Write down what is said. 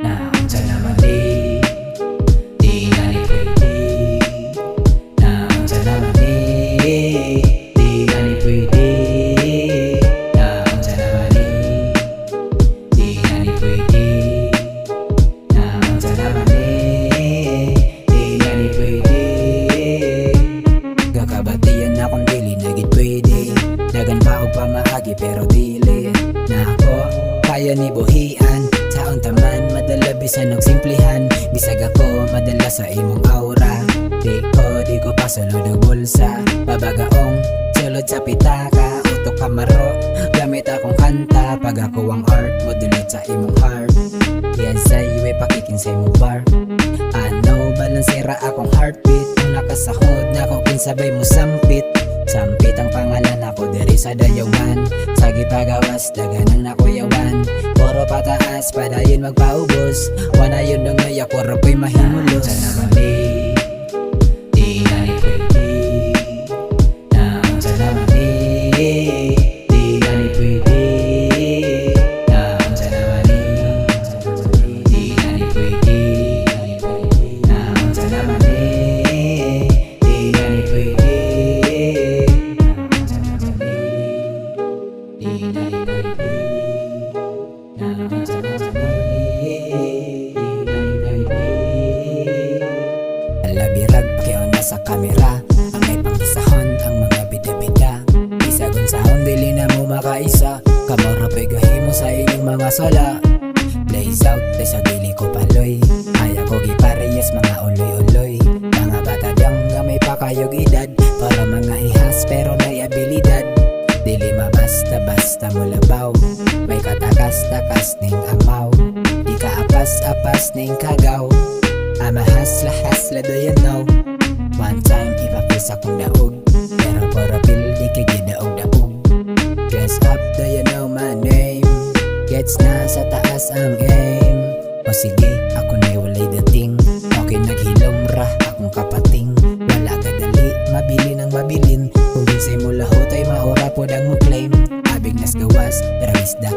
Naandyan naman di na ni pwede. Naandyan naman di na ni pwede. Naandyan naman di na ni pwede. Naandyan naman di na ni pwede. Gakabatiyan akong dili na gid pwede. Dagan pa og pamaagi pero dili na ako kaya ni buhian. Saon taman madala bisan og simplihan. Bisag ako madala sa imong aura. Di ko pasulod og bulsa. Babagaong sulod sa pitaka. Utok kamaro gamit akong kanta. Pag ako ang art modulot sa imong heart. Yan sa'yo ay pakikin sa imong bar. Ano balansera akong heartbeat. Kung nakasahod na ako kinsabay mo sampit. Sampit ang pangalan ako diri sa dayawan. Sa gipagawas dagan ang nakuyawan. Puro pataas padayon magpaubos. Wala yun nung ngayon ko rapoy mahimulos. Naandyan naman di na ni pwede. Naandyan naman di na ni pwede. Naandyan naman di na ni pwede. Naandyan naman di na ni pwede. Alabirag pakiaw na sa kamera. Ang may pangisahon ang mga bida-bida. Isagon sahon dili na mo makaisa. Kamora pegahimo sa inyong mga sala. Blaze out day sa dili ko paloy. Kaya ko giparehas mga uloy-uloy. Mga batadang nga may pakayog edad. Para mga ihas pero na'y abilidad. Dili mabasta-basta mo labaw. May katakas-takas ning amaw. Di ka apas-apas ning kagaw. Amahasla-hasla do you know. One time ipapis akong daog. Pero for a pill di ka gidaog-daog. Dress up do you know my name. Gets na sa taas ang aim. O sige ako na'y walay dating. Okay naghilom ra akong kapating. Wala ka dali mabili ng mabilin. Kung binsay mo lahot ay maura po dang mo claim. Abig nas gawas pero isda